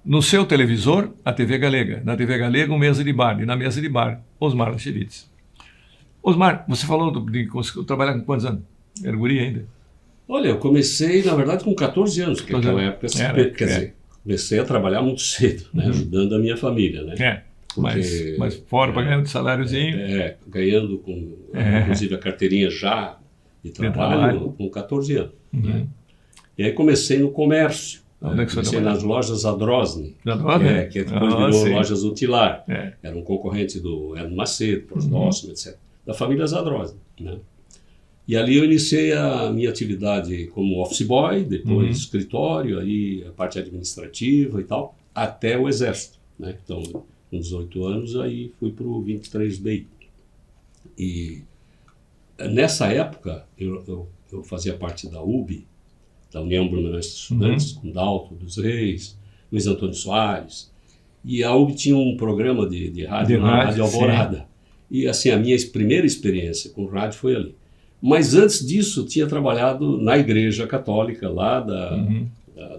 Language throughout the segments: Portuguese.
No seu televisor, a TV Galega. Na TV Galega, uma mesa de bar. E na mesa de bar, Osmar Lachevitz. Osmar, você falou de trabalhar com quantos anos? Era guri ainda? Olha, eu comecei, na verdade, com 14 anos, porque naquela época, quer dizer, comecei a trabalhar muito cedo, né, ajudando a minha família, né? Mas fora para ganhar um saláriozinho. Ganhando inclusive a carteirinha já de trabalho com 14 anos. Né? E aí comecei no comércio. Comecei nas lojas Adrosne, que depois virou Lojas Utilar. Era um concorrente do Herno Macedo, Prosdóximo, etc. Da família Zadrosne, né? E ali eu iniciei a minha atividade como office boy, depois escritório, aí a parte administrativa e tal, até o Exército, né? Então, com 18 anos, aí fui para o 23BI. E nessa época, eu fazia parte da UB, da União Blumenauense de Estudantes, com Dalton dos Reis, Luiz Antônio Soares. E a UB tinha um programa de rádio na Rádio Alvorada. Sim. E assim, a minha primeira experiência com rádio foi ali. Mas antes disso, tinha trabalhado na Igreja Católica, lá da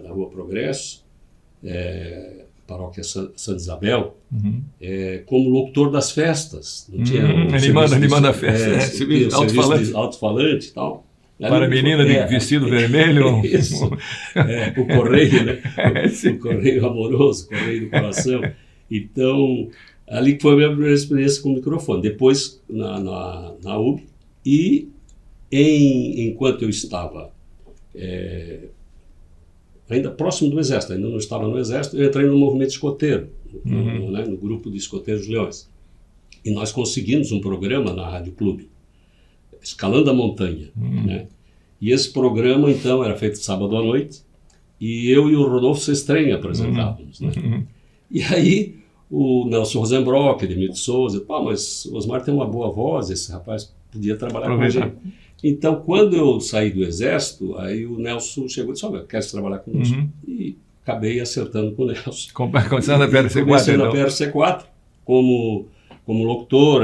Rua Progresso, Paróquia Santa Isabel, como locutor das festas. Não tinha animando a festa, alto-falante e tal. Para a menina de vestido vermelho. Isso. O correio, né? O correio amoroso, o correio do coração. Então, ali foi a minha primeira experiência com o microfone. Depois, na UB, e enquanto eu estava ainda próximo do Exército, ainda não estava no Exército, eu entrei no movimento escoteiro, no grupo de escoteiros Leões. E nós conseguimos um programa na Rádio Clube, Escalando a Montanha, né? E esse programa, então, era feito sábado à noite, e eu e o Rodolfo Sestrenha apresentávamos, né? E aí, o Nelson Rosenbrock, Edmilson de Souza, mas o Osmar tem uma boa voz, esse rapaz podia trabalhar com a gente. Então, quando eu saí do Exército, aí o Nelson chegou e disse, olha, quer trabalhar conosco? E acabei acertando com o Nelson. Começando na PRC4. Comecei na PRC4, como locutor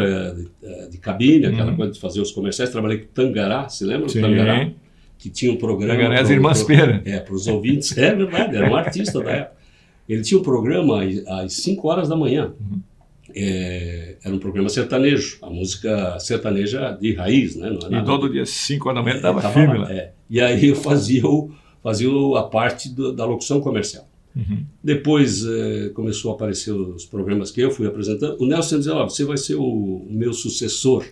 de cabine, aquela coisa de fazer os comerciais. Trabalhei com o Tangará, se lembra do Tangará? Que tinha um programa... Tangará, as Irmãs Pera. Para os ouvintes. É verdade, era um artista da época. Ele tinha um programa às 5 horas da manhã. Era um programa sertanejo, a música sertaneja de raiz, né? Não é e todo dia 5 horas da manhã estava firme lá. E aí eu fazia a parte da locução comercial. Depois começou a aparecer os programas que eu fui apresentando. O Nelson dizia, você vai ser o meu sucessor.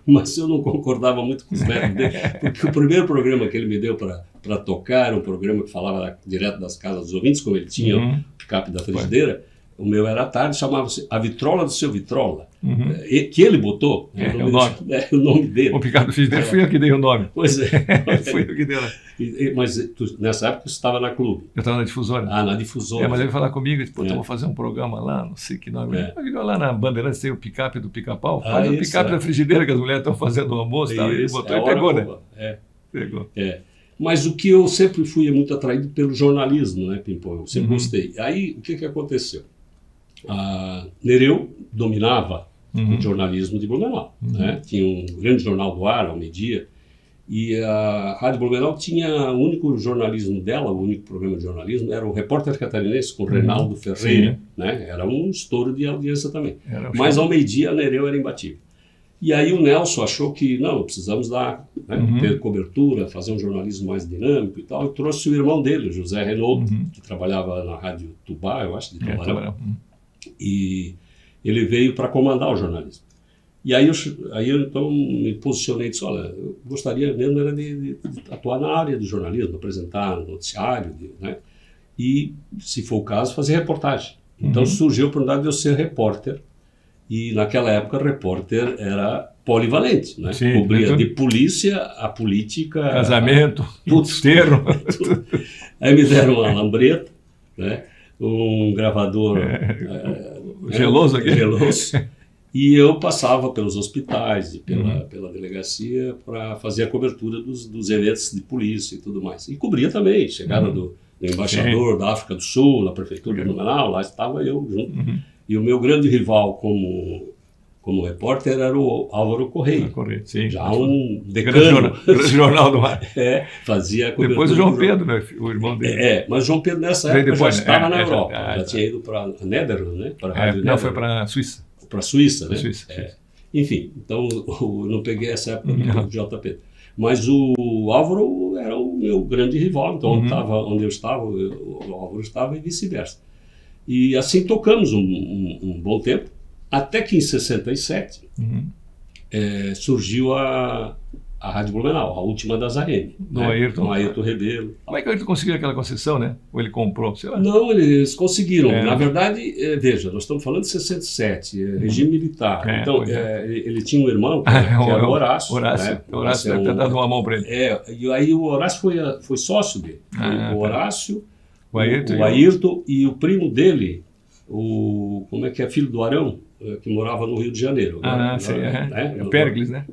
Mas eu não concordava muito com os métodos dele, porque o primeiro programa que ele me deu para tocar era um programa que falava direto das casas dos ouvintes, como ele tinha o picape da frigideira. O meu era à tarde, chamava-se A Vitrola do Seu Vitrola, que ele botou o nome dele. O picape da frigideira fui eu que dei o nome. Pois é. Fui eu que dei lá. Mas nessa época você estava na Clube. Eu estava na Difusora. Na Difusora. Mas ele veio falar comigo, disse, eu vou fazer um programa lá, não sei que nome. Eu lá na Bandeirantes tem o picape do pica-pau, faz o picape da frigideira que as mulheres estão fazendo o almoço. Ele botou e pegou, né? Pegou. Mas o que eu sempre fui muito atraído pelo jornalismo, né, Pimpão? Eu sempre gostei. Aí, o que aconteceu? Nereu dominava o jornalismo de Blumenau, né? Tinha um grande jornal do ar, ao meio-dia, e a Rádio Blumenau tinha o único jornalismo dela, o único programa de jornalismo, era o Repórter Catarinense com Reinaldo Ferreira, né? Era um estouro de audiência também. Mas ao meio-dia a Nereu era imbatível. E aí o Nelson achou que, não, precisamos ter cobertura, fazer um jornalismo mais dinâmico e tal, e trouxe o irmão dele, o José Renault, que trabalhava na Rádio Tubá, eu acho, de Tubarão. E ele veio para comandar o jornalismo. E aí eu então me posicionei e disse, olha, eu gostaria mesmo era de atuar na área do jornalismo, apresentar noticiário, né? E, se for o caso, fazer reportagem. Então surgiu a oportunidade de eu ser repórter, e naquela época repórter era polivalente, né? Sim, cobria de polícia a política... Casamento, puteiro. Aí me deram uma lambreta, né? Um gravador geloso aqui. E eu passava pelos hospitais e pela delegacia para fazer a cobertura dos eventos de polícia e tudo mais. E cobria também, chegada do embaixador da África do Sul, na prefeitura de Blumenau, lá estava eu junto. E o meu grande rival como como repórter era o Álvaro Correia. Sim, já um decano. Grande jornal do mar. Fazia a cobertura. Depois o João Pedro, né, o irmão dele. Mas o João Pedro nessa época depois, já estava na Europa. Já tinha ido para a Netherlands, né? Para a Rádio Netherlands. Foi para a Suíça. Para a Suíça, né? Suíça. Enfim, então eu não peguei essa época do JP. Mas o Álvaro era o meu grande rival, então onde eu estava, o Álvaro estava e vice-versa. E assim tocamos um bom tempo, até que em 67 surgiu a Rádio Blumenau, a última das AM. Do Ayrton. Com Ayrton Rebelo. Como é que o Ayrton conseguiu aquela concessão, né? Ou ele comprou, sei lá? Não, eles conseguiram. Na verdade, veja, nós estamos falando de 67, regime militar. Então, ele tinha um irmão, que era o Horácio. Horácio deve ter dado uma mão para ele. E aí o Horácio foi sócio dele. O Horácio, o Ayrton, e o primo dele, como é que é, filho do Arão, que morava no Rio de Janeiro. O Péricles, né?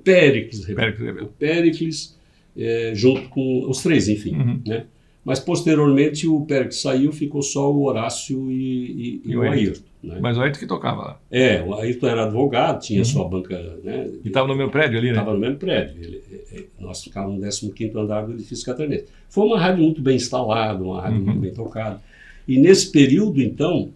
Péricles, junto com os três, enfim. Né? Mas posteriormente o Péricles saiu, ficou só o Horácio e o Ayrton. Né? Mas o Ayrton que tocava lá. O Ayrton era advogado, tinha sua banca. Né? E estava no mesmo prédio ali, né? Estava no mesmo prédio. Nós ficávamos no 15º andar do edifício catarinense. Foi uma rádio muito bem instalada, uma rádio muito bem tocada. E nesse período, então,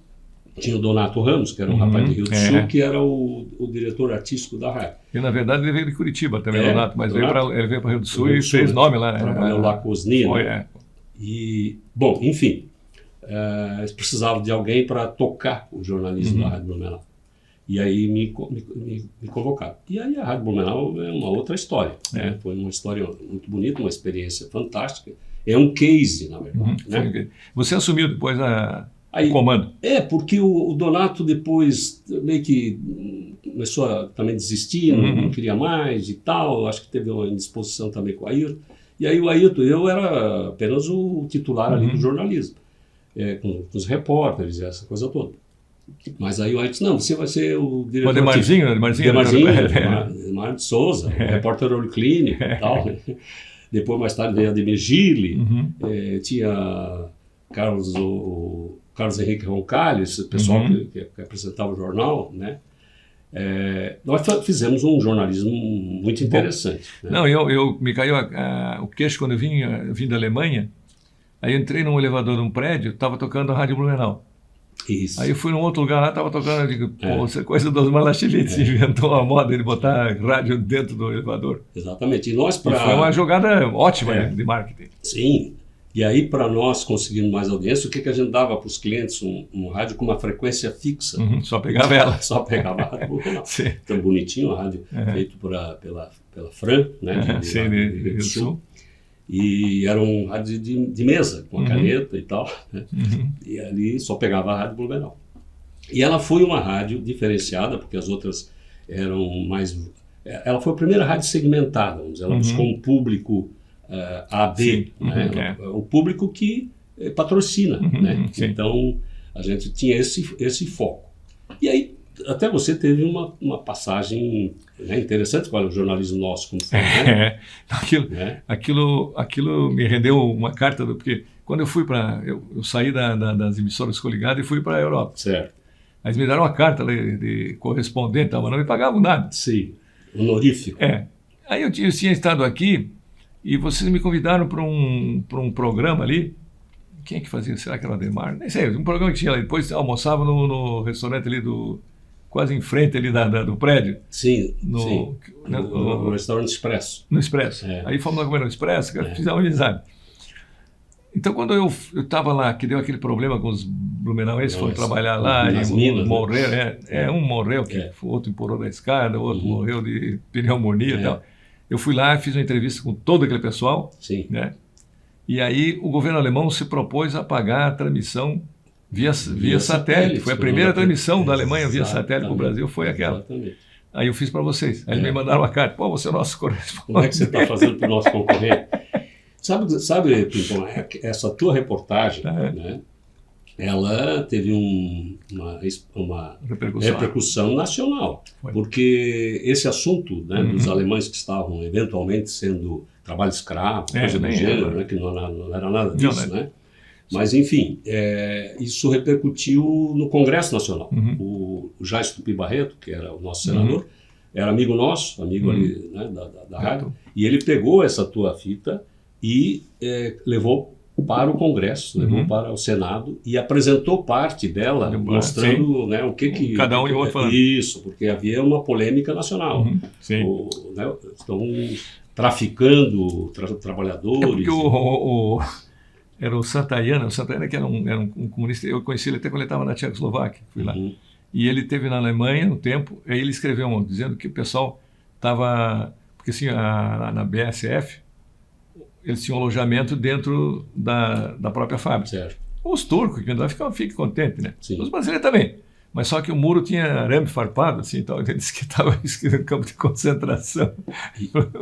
tinha o Donato Ramos, que era um rapaz de Rio do Sul, que era o diretor artístico da rádio. E na verdade ele veio de Curitiba também, Donato, mas ele veio para Rio do Sul e fez nome lá, né? Trabalhou lá com os Nina. E, bom, enfim, eles precisavam de alguém para tocar o jornalismo da Rádio Blumenau. E aí me convocaram. E aí a Rádio Blumenau é uma outra história. Né? Foi uma história muito bonita, uma experiência fantástica. É um case, na verdade. Né? Você assumiu depois o comando? Porque o Donato depois meio que começou a também desistir, não queria mais e tal. Acho que teve uma indisposição também com o Ayrton. E aí o Ayrton, eu era apenas o titular ali do jornalismo, com os repórteres e essa coisa toda. Mas aí o Ayrton, não, você vai ser o diretor... Demarzinho Demar de Souza, o repórter Orclínico e tal. Depois, mais tarde, veio Ademir Gili, tinha Carlos Henrique Roncalhes, o pessoal que apresentava o jornal, né? Nós fizemos um jornalismo muito interessante. Né? Não, me caiu o queixo quando eu vim da Alemanha. Aí eu entrei num elevador de um prédio, estava tocando a Rádio Blumenau. Isso. Aí eu fui num outro lugar lá, estava tocando, eu digo, pô, isso é coisa dos Malachilites, inventou a moda de botar rádio dentro do elevador. Exatamente. E foi uma jogada ótima de marketing. Sim. E aí, para nós conseguirmos mais audiência, o que a gente dava para os clientes? Um rádio com uma frequência fixa. Só pegava ela. Só pegava a rádio. Tão bonitinho, a rádio feito pela Fran, né, de Rio do Sul. E era um rádio de mesa, com a caneta e tal. Né? E ali só pegava a Rádio Blumenau. E ela foi uma rádio diferenciada, porque as outras eram mais... Ela foi a primeira rádio segmentada, vamos dizer. Ela buscou um público... AB, né? O público que patrocina, né? Então a gente tinha esse foco. E aí até você teve uma passagem, né, interessante com o jornalismo nosso, como foi, né? Aquilo me rendeu uma carta, porque quando eu fui eu saí das emissoras coligadas e fui para a Europa. Certo. Aí eles me deram uma carta de correspondente, mas não me pagavam nada. Sim, honorífico. Aí eu tinha estado aqui. E vocês me convidaram para um programa ali. Quem é que fazia? Será que era o Ademar? Nem sei, um programa que tinha lá. Depois almoçava no restaurante ali quase em frente ali do prédio. Sim, no restaurante Expresso. No Expresso. Aí fomos lá comer no Expresso, fizemos amizade. Então quando eu estava lá, que deu aquele problema com os blumenauenses, foram trabalhar lá, e morreram, um morreu, o outro empurrou da escada, o outro morreu de pneumonia e tal. Eu fui lá, fiz uma entrevista com todo aquele pessoal, né? E aí o governo alemão se propôs a pagar a transmissão via satélite. Foi a primeira transmissão da Alemanha via satélite para o Brasil, foi aquela. Exatamente. Aí eu fiz para vocês. Aí me mandaram uma carta. Pô, você é o nosso correspondente. Como é que você está fazendo para o nosso concorrente? Sabe, Pimpão, essa tua reportagem, né? Ela teve uma repercussão nacional, porque esse assunto, né, dos alemães que estavam eventualmente sendo trabalho escravo, coisa do gênero, né, que não era nada disso, né? Mas, enfim, isso repercutiu no Congresso Nacional. O Jais Tupi Barreto, que era o nosso senador, era amigo nosso, amigo ali, né, da rádio, e ele pegou essa tua fita e levou para o Congresso, levou para o Senado e apresentou parte dela, mostrando, né, o que cada um e outro falando. Isso, porque havia uma polêmica nacional. Né, estão traficando trabalhadores. Porque era o Santayana que era um comunista, eu conheci ele até quando ele estava na Tchecoslováquia, fui lá. E ele esteve na Alemanha um tempo, aí ele escreveu dizendo que o pessoal estava... Porque assim, na BSF, eles tinham alojamento dentro da própria fábrica. Certo. Os turcos que fiquem contentes, né? Sim. Os brasileiros também. Mas só que o muro tinha arame farpado, assim, então ele disse que estava em campo de concentração.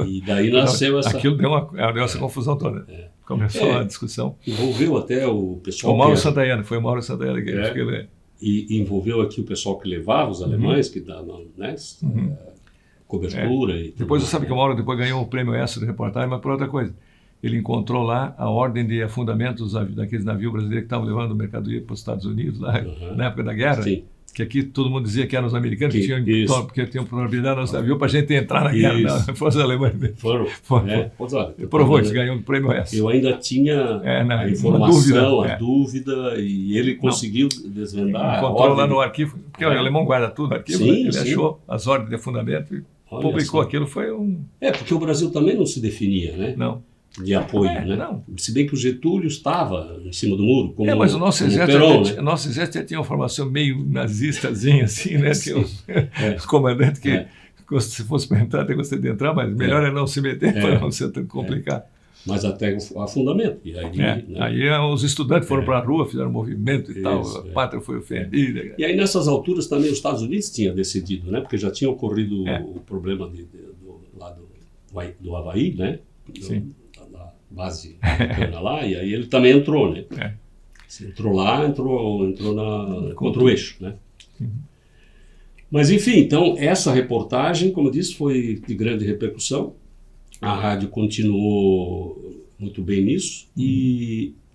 E daí nasceu essa... Aquilo deu essa confusão toda. Começou a discussão. Envolveu até o pessoal... O Mauro Santayana, foi o Mauro Santayana que ele... E envolveu aqui o pessoal que levava os alemães, que davam, né, cobertura. E depois você sabe que o Mauro depois ganhou o prêmio ESSO de reportagem, mas por outra coisa. Ele encontrou lá a ordem de afundamento daqueles navios brasileiros que estavam levando mercadoria para os Estados Unidos, lá, na época da guerra. Sim. Que aqui todo mundo dizia que eram os americanos porque tinham probabilidade nos navios para a gente entrar na guerra. Não, foram os alemães. Foram. Provou, eles ganhou o prêmio ESSO. Eu ainda tinha a informação, a dúvida, e ele conseguiu desvendar. Encontrou lá no arquivo, porque o alemão guarda tudo no arquivo, ele achou as ordens de afundamento e publicou aquilo. Foi porque o Brasil também não se definia, né? Não. De apoio, né? Não. Se bem que o Getúlio estava em cima do muro, como mas o nosso exército, Perón, né? Nosso exército tinha uma formação meio nazistazinha, assim, né? Tinha os comandantes que, se fosse para entrar, gostaria de entrar, mas melhor é não se meter para não ser tão complicado. Mas até o afundamento. E aí, né? Aí os estudantes foram para a rua, fizeram movimento e tal, a pátria foi ofendida. E aí nessas alturas também os Estados Unidos tinham decidido, né? Porque já tinha ocorrido o problema do Havaí, né? Sim. Base americana lá, e aí ele também entrou, né? Entrou lá, entrou contra o eixo, né? Mas enfim, então essa reportagem, como eu disse, foi de grande repercussão. A rádio continuou muito bem nisso,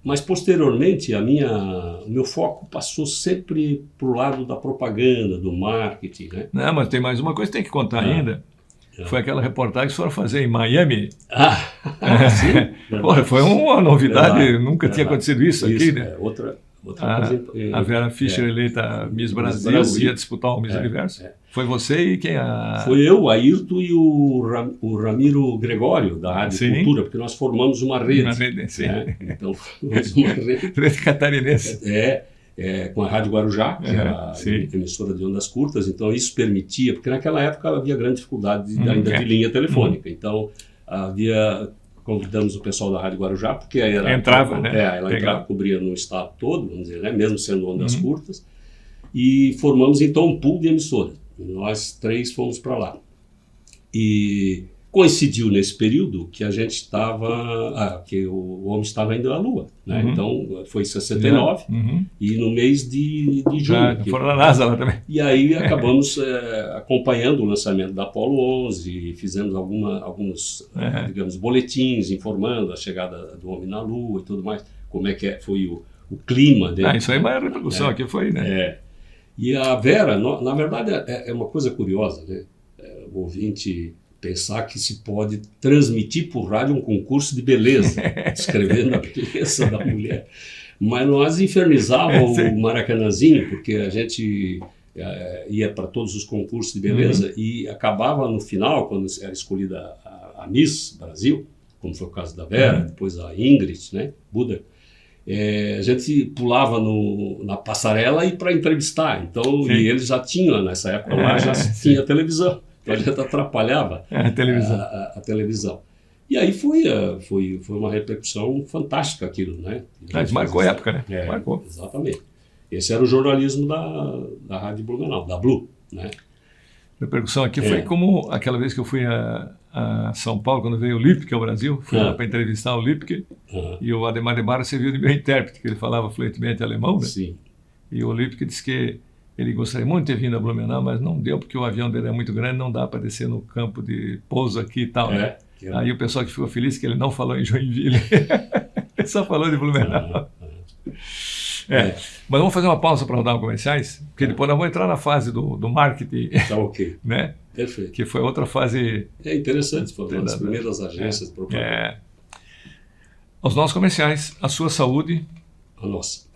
mas posteriormente o meu foco passou sempre para o lado da propaganda, do marketing, né? Não, mas tem mais uma coisa que tem que contar ainda. Foi aquela reportagem que foram fazer em Miami. Sim. Porra, foi uma novidade, nunca tinha acontecido isso aqui, né? Outra coisa. A Vera Fischer eleita Miss Brasil ia disputar o Miss Universo. Foi você e quem? Foi eu, o Ayrton e o Ramiro Gregório, da Rádio Cultura, porque nós formamos uma rede. Uma rede, sim. Então, formamos uma rede. Rede catarinense. Com a Rádio Guarujá, que era a emissora de ondas curtas, então isso permitia, porque naquela época havia grande dificuldade ainda de linha telefônica, então convidamos o pessoal da Rádio Guarujá, porque aí ela entrava, cobria no estado todo, vamos dizer, né, mesmo sendo ondas curtas, e formamos então um pool de emissoras, nós 3 fomos para lá, e coincidiu nesse período que a gente estava, que o homem estava indo à Lua, né? Então foi em 69 e no mês de junho. Foram na NASA lá também. E aí acabamos acompanhando o lançamento da Apollo 11, fizemos alguns, digamos, boletins informando a chegada do homem na Lua e tudo mais, como é que foi o clima dele. Isso aí é uma repercussão aqui foi, né? E a Vera, na verdade, é uma coisa curiosa, né? O ouvinte pensar que se pode transmitir por rádio um concurso de beleza, descrevendo a beleza da mulher. Mas nós infernizávamos o Maracanãzinho, porque a gente ia para todos os concursos de beleza e acabava no final, quando era escolhida a Miss Brasil, como foi o caso da Vera, depois a Ingrid, né, Buda, a gente pulava na passarela e para entrevistar. Então, e eles já tinham, nessa época lá, já tinha televisão. Então a gente atrapalhava a televisão. E aí foi uma repercussão fantástica aquilo, né? Marcou a época, né? Marcou. Exatamente. Esse era o jornalismo da Rádio Blumenau, da Blue, né? A repercussão aqui foi como aquela vez que eu fui a São Paulo, quando veio o Lipke ao Brasil, fui lá para entrevistar o Lipke, e o Ademar de Barra serviu de meu intérprete, que ele falava fluentemente alemão, né? Sim. E o Lipke disse que ele gostaria muito de ter vindo a Blumenau, mas não deu, porque o avião dele é muito grande, não dá para descer no campo de pouso aqui e tal, né? Aí o pessoal que ficou feliz que ele não falou em Joinville, ele só falou de Blumenau. Mas vamos fazer uma pausa para rodar comerciais, porque depois nós vamos entrar na fase do marketing. Tá ok. Né? Perfeito. Que foi outra fase. É interessante, foi uma das primeiras agências de propaganda. Os nossos comerciais, a sua saúde. A nossa.